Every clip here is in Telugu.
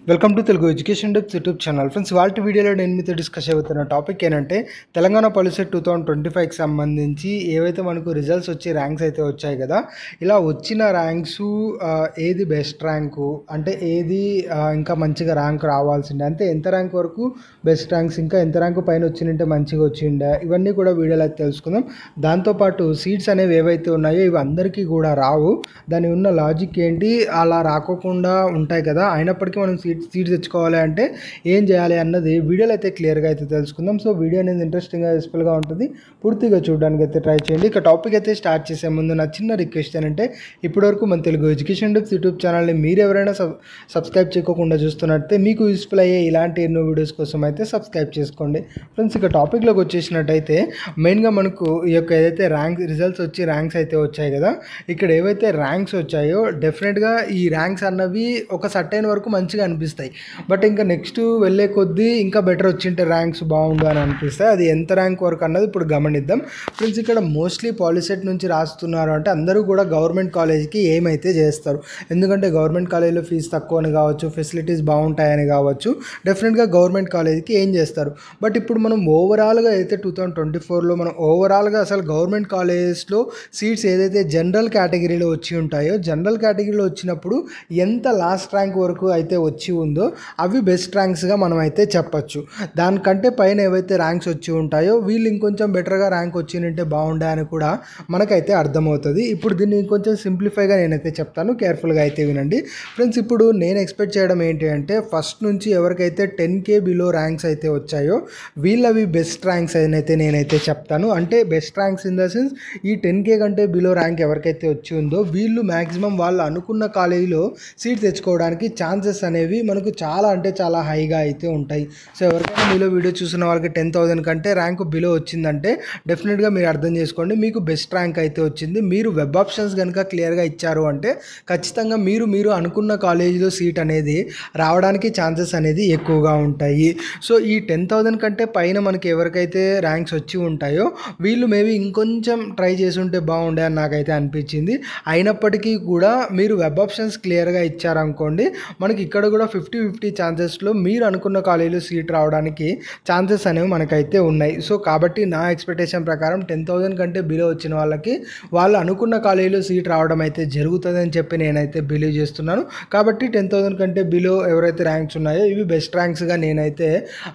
Welcome to Telugu education depths YouTube channel. Friends, వాళ్ళ వీడియోలో నేను మీతో డిస్కస్ అవుతున్న టాపిక్ ఏంటంటే తెలంగాణ పాలిసెట్ 2025కి సంబంధించి ఏవైతే మనకు రిజల్ట్స్ వచ్చి ర్యాంక్స్ అయితే వచ్చాయి కదా, ఇలా వచ్చిన ర్యాంక్స్ ఏది బెస్ట్ ర్యాంకు అంటే ఏది ఇంకా మంచిగా ర్యాంక్ రావాల్సిందే, అంటే ఎంత ర్యాంక్ వరకు బెస్ట్ ర్యాంక్స్, ఇంకా ఎంత ర్యాంకు పైన వచ్చిందంటే మంచిగా వచ్చిండే, ఇవన్నీ కూడా వీడియోలో అయితే తెలుసుకుందాం. దాంతోపాటు సీట్స్ అనేవి ఏవైతే ఉన్నాయో ఇవి అందరికీ కూడా రావు, దాని ఉన్న లాజిక్ ఏంటి, అలా రాకోకుండా ఉంటాయి కదా, అయినప్పటికీ మనం సీట్స్ తెచ్చుకోవాలి అంటే ఏం చేయాలి అన్నది వీడియోలో అయితే క్లియర్గా అయితే తెలుసుకుందాం. సో వీడియో అనేది ఇంట్రెస్టింగ్గా యూస్ఫుల్గా ఉంటుంది, పూర్తిగా చూడడానికి అయితే ట్రై చేయండి. ఇక టాపిక్ అయితే స్టార్ట్ చేసే ముందు నా చిన్న రిక్వెస్ట్ ఏంటంటే ఇప్పటివరకు మన తెలుగు ఎడ్యుకేషన్ డెప్స్ యూట్యూబ్ ఛానల్ని మీరు ఎవరైనా సబ్స్క్రైబ్ చేయకుండా చూస్తున్నట్టే మీకు యూస్ఫుల్ అయ్యే ఇలాంటి ఎన్నో వీడియోస్ కోసం అయితే సబ్స్క్రైబ్ చేసుకోండి. ఫ్రెండ్స్, ఇక టాపిక్లోకి వచ్చేసినట్టయితే మెయిన్గా మనకు ఈ యొక్క ఏదైతే రిజల్ట్స్ వచ్చి ర్యాంక్స్ అయితే వచ్చాయి కదా, ఇక్కడ ఏవైతే ర్యాంక్స్ వచ్చాయో డెఫినెట్గా ఈ ర్యాంక్స్ అన్నవి ఒక సర్టైన్ వరకు మంచిగా అనిపిస్తాయి, బట్ ఇంకా నెక్స్ట్ వెళ్ళే కొద్దీ ఇంకా బెటర్ వచ్చింటే ర్యాంక్స్ బాగుండు అని అనిపిస్తాయి. అది ఎంత ర్యాంక్ వరకు అన్నది ఇప్పుడు గమనిద్దాం. ఫ్రెండ్స్, ఇక్కడ మోస్ట్లీ పాలిసెట్ నుంచి రాస్తున్నారు అంటే అందరూ కూడా గవర్నమెంట్ కాలేజ్కి ఏమైతే చేస్తారు, ఎందుకంటే గవర్నమెంట్ కాలేజ్లో ఫీజు తక్కువ అని కావచ్చు, ఫెసిలిటీస్ బాగుంటాయని కావచ్చు, డెఫినెట్గా గవర్నమెంట్ కాలేజ్కి ఏం చేస్తారు. బట్ ఇప్పుడు మనం ఓవరాల్గా అయితే 2024లో మనం ఓవరాల్గా అసలు గవర్నమెంట్ కాలేజెస్లో సీట్స్ ఏదైతే జనరల్ కేటగిరీలో వచ్చి ఉంటాయో, జనరల్ కేటగిరీలో వచ్చినప్పుడు ఎంత లాస్ట్ ర్యాంక్ వరకు అయితే వచ్చి ఉందో అవి బెస్ట్ ర్యాంక్స్గా మనం అయితే చెప్పచ్చు. దానికంటే పైన ఏవైతే ర్యాంక్స్ వచ్చి ఉంటాయో వీళ్ళు ఇంకొంచెం బెటర్గా ర్యాంక్ వచ్చిందంటే బాగుండే అని కూడా మనకైతే అర్థమవుతుంది. ఇప్పుడు దీన్ని కొంచెం సింప్లిఫైగా నేనైతే చెప్తాను, కేర్ఫుల్గా అయితే వినండి. ఫ్రెండ్స్, ఇప్పుడు నేను ఎక్స్పెక్ట్ చేయడం ఏంటి అంటే ఫస్ట్ నుంచి ఎవరికైతే 10K బిలో ర్యాంక్స్ అయితే వచ్చాయో వీళ్ళవి బెస్ట్ ర్యాంక్స్ అయితే నేనైతే చెప్తాను. అంటే best ranks in the sense ఈ 10K కంటే బిలో ర్యాంక్ ఎవరికైతే వచ్చి ఉందో వీళ్ళు మ్యాక్సిమం వాళ్ళు అనుకున్న కాలేజీలో సీట్ తెచ్చుకోవడానికి ఛాన్సెస్ అనేవి మనకు చాలా అంటే చాలా హైగా అయితే ఉంటాయి. సో ఎవరికైనా మీలో వీడియో చూసిన వాళ్ళకి 10,000 కంటే ర్యాంక్ బిలో వచ్చిందంటే డెఫినెట్గా మీరు అర్థం చేసుకోండి మీకు బెస్ట్ ర్యాంక్ అయితే వచ్చింది. మీరు వెబ్ ఆప్షన్స్ కనుక క్లియర్గా ఇచ్చారు అంటే ఖచ్చితంగా మీరు అనుకున్న కాలేజీలో సీట్ అనేది రావడానికి ఛాన్సెస్ అనేది ఎక్కువగా ఉంటాయి. సో ఈ 10,000 కంటే పైన మనకి ఎవరికైతే ర్యాంక్స్ వచ్చి ఉంటాయో వీళ్ళు మేబీ ఇంకొంచెం ట్రై చేసి ఉంటే బాగుండే అని నాకైతే అనిపించింది. అయినప్పటికీ కూడా మీరు వెబ్ ఆప్షన్స్ క్లియర్గా ఇచ్చారనుకోండి, మనకి ఇక్కడ కూడా 50-50 ఛాన్సెస్లో మీరు అనుకున్న కాలేజీలో సీట్ రావడానికి ఛాన్సెస్ అనేవి మనకైతే ఉన్నాయి. సో కాబట్టి నా ఎక్స్పెక్టేషన్ ప్రకారం 10,000 కంటే బిలో వచ్చిన వాళ్ళకి వాళ్ళు అనుకున్న కాలేజీలో సీట్ రావడం అయితే జరుగుతుందని చెప్పి నేనైతే బిలీవ్ చేస్తున్నాను. కాబట్టి 10,000 కంటే బిలో ఎవరైతే ర్యాంక్స్ ఉన్నాయో ఇవి బెస్ట్ ర్యాంక్స్గా నేనైతే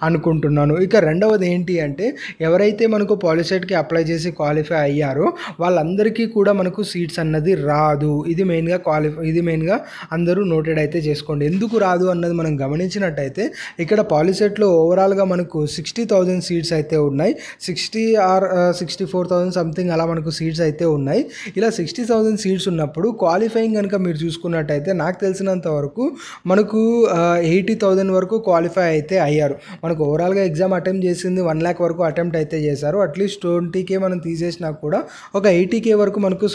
అనుకుంటున్నాను. ఇక రెండవది ఏంటి అంటే ఎవరైతే మనకు పాలిసెట్కి అప్లై చేసి క్వాలిఫై అయ్యారో వాళ్ళందరికీ కూడా మనకు సీట్స్ అన్నది రాదు. ఇది మెయిన్గా అందరూ నోటెడ్ అయితే చేసుకోండి. ఎందుకు రాదు అన్నది మనం గమనించినట్టయితే ఇక్కడ పాలిసెట్లో ఓవరాల్గా మనకు 60,000 సీట్స్ అయితే ఉన్నాయి, 60 or 64,000 సంథింగ్ అలా మనకు సీట్స్ అయితే ఉన్నాయి. ఇలా 60,000 సీట్స్ ఉన్నప్పుడు క్వాలిఫైయింగ్ కనుక మీరు చూసుకున్నట్టయితే నాకు తెలిసినంత వరకు మనకు 80,000 వరకు క్వాలిఫై అయితే అయ్యారు. మనకు ఓవరాల్గా ఎగ్జామ్ అటెంప్ట్ చేసింది 1 lakh వరకు అటెంప్ట్ అయితే చేశారు. అట్లీస్ట్ 20K మనం తీసేసినా కూడా ఒక 80K వరకు మనకు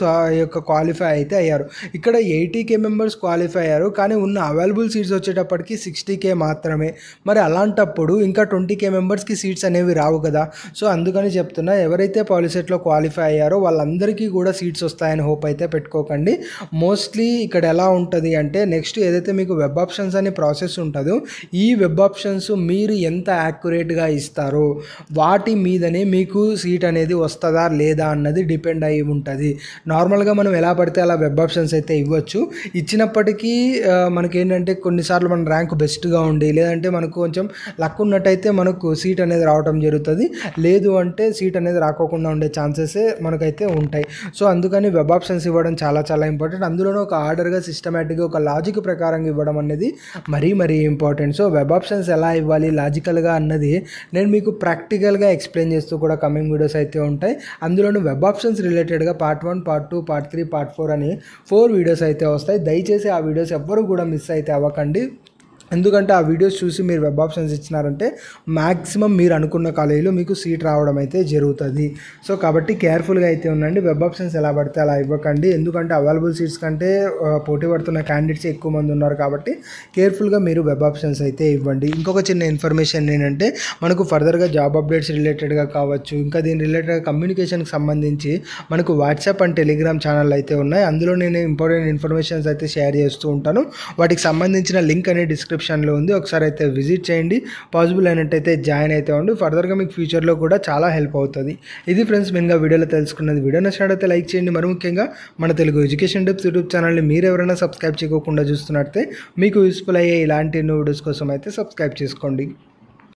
యొక్క క్వాలిఫై అయితే అయ్యారు. ఇక్కడ 80K మెంబర్స్ క్వాలిఫై అయ్యారు, కానీ ఉన్న అవైలబుల్ సీట్స్ వచ్చేటప్పటికి 60K మాత్రమే. మరి అలాంటప్పుడు ఇంకా 20K మెంబర్స్కి సీట్స్ అనేవి రావు కదా. సో అందుకని చెప్తున్నా, ఎవరైతే పాలిసెట్లో క్వాలిఫై అయ్యారో వాళ్ళందరికీ కూడా సీట్స్ వస్తాయని హోప్ అయితే పెట్టుకోకండి. మోస్ట్లీ ఇక్కడ ఎలా ఉంటుంది అంటే నెక్స్ట్ ఏదైతే మీకు వెబ్ ఆప్షన్స్ అనే ప్రాసెస్ ఉంటుందో ఈ వెబ్ ఆప్షన్స్ మీరు ఎంత యాక్యురేట్గా ఇస్తారో వాటి మీదనే మీకు సీట్ అనేది వస్తుందా లేదా అన్నది డిపెండ్ అయి ఉంటుంది. నార్మల్గా మనం ఎలా పడితే అలా వెబ్ ఆప్షన్స్ అయితే ఇవ్వచ్చు, ఇచ్చినప్పటికీ మనకేంటంటే కొన్నిసార్లు మన ర్యాంక్ బెస్ట్గా ఉండి లేదంటే మనకు కొంచెం లక్ ఉన్నట్టయితే మనకు సీట్ అనేది రావడం జరుగుతుంది, లేదు అంటే సీట్ అనేది రాకోకుండా ఉండే ఛాన్సెస్ మనకైతే ఉంటాయి. సో అందుకని వెబ్ ఆప్షన్స్ ఇవ్వడం చాలా చాలా ఇంపార్టెంట్. అందులోనూ ఒక ఆర్డర్గా సిస్టమేటిక్గా ఒక లాజిక్ ప్రకారంగా ఇవ్వడం అనేది మరీ ఇంపార్టెంట్. సో వెబ్ ఆప్షన్స్ ఎలా ఇవ్వాలి లాజికల్గా అన్నది నేను మీకు ప్రాక్టికల్గా ఎక్స్ప్లెయిన్ చేస్తూ కూడా కమింగ్ వీడియోస్ అయితే ఉంటాయి. అందులోనూ వెబ్ ఆప్షన్స్ రిలేటెడ్గా పార్ట్ 1, పార్ట్ 2, పార్ట్ 3, పార్ట్ 4 అని 4 వీడియోస్ అయితే వస్తాయి. దయచేసి ఆ వీడియోస్ ఎవ్వరూ కూడా మిస్ అయితే అవ్వకండి. ఎందుకంటే ఆ వీడియోస్ చూసి మీరు వెబ్ ఆప్షన్స్ ఇచ్చినారంటే మ్యాక్సిమం మీరు అనుకున్న కాలేజీలో మీకు సీట్ రావడం అయితే జరుగుతుంది. సో కాబట్టి కేర్ఫుల్గా అయితే ఉండండి, వెబ్ ఆప్షన్స్ ఎలా పడితే అలా ఇవ్వకండి. ఎందుకంటే అవైలబుల్ సీట్స్ కంటే పోటీ పడుతున్న క్యాండిడేట్స్ ఎక్కువ మంది ఉన్నారు కాబట్టి కేర్ఫుల్గా మీరు వెబ్ ఆప్షన్స్ అయితే ఇవ్వండి. ఇంకొక చిన్న ఇన్ఫర్మేషన్ ఏంటంటే మనకు ఫర్దర్గా జాబ్ అప్డేట్స్ రిలేటెడ్గా కావచ్చు, ఇంకా దీని రిలేటెడ్గా కమ్యూనికేషన్కి సంబంధించి మనకు వాట్సాప్ అండ్ టెలిగ్రామ్ ఛానల్ అయితే ఉన్నాయి. అందులో నేను ఇంపార్టెంట్ ఇన్ఫర్మేషన్స్ అయితే షేర్ చేస్తూ ఉంటాను. వాటికి సంబంధించిన లింక్ అనేది డిస్క్రిప్షన్ డిస్క్రిప్షన్లో ఉంది, ఒకసారి అయితే విజిట్ చేయండి. పాసిబుల్ అయినట్టయితే జాయిన్ అయితే ఉండి ఫర్దర్గా మీకు ఫ్యూచర్లో కూడా చాలా హెల్ప్ అవుతుంది. ఇది ఫ్రెండ్స్ మెయిన్గా వీడియోలో తెలుసుకున్నది. వీడియో నచ్చినట్లయితే లైక్ చేయండి. మరి ముఖ్యంగా మన తెలుగు ఎడ్యుకేషన్ టిప్స్ యూట్యూబ్ ఛానల్ని మీరు ఎవరైనా సబ్స్క్రైబ్ చేయకుండా చూస్తున్నట్లయితే మీకు యూస్ఫుల్ అయ్యే ఇలాంటి వీడియోస్ కోసం అయితే సబ్స్క్రైబ్ చేసుకోండి.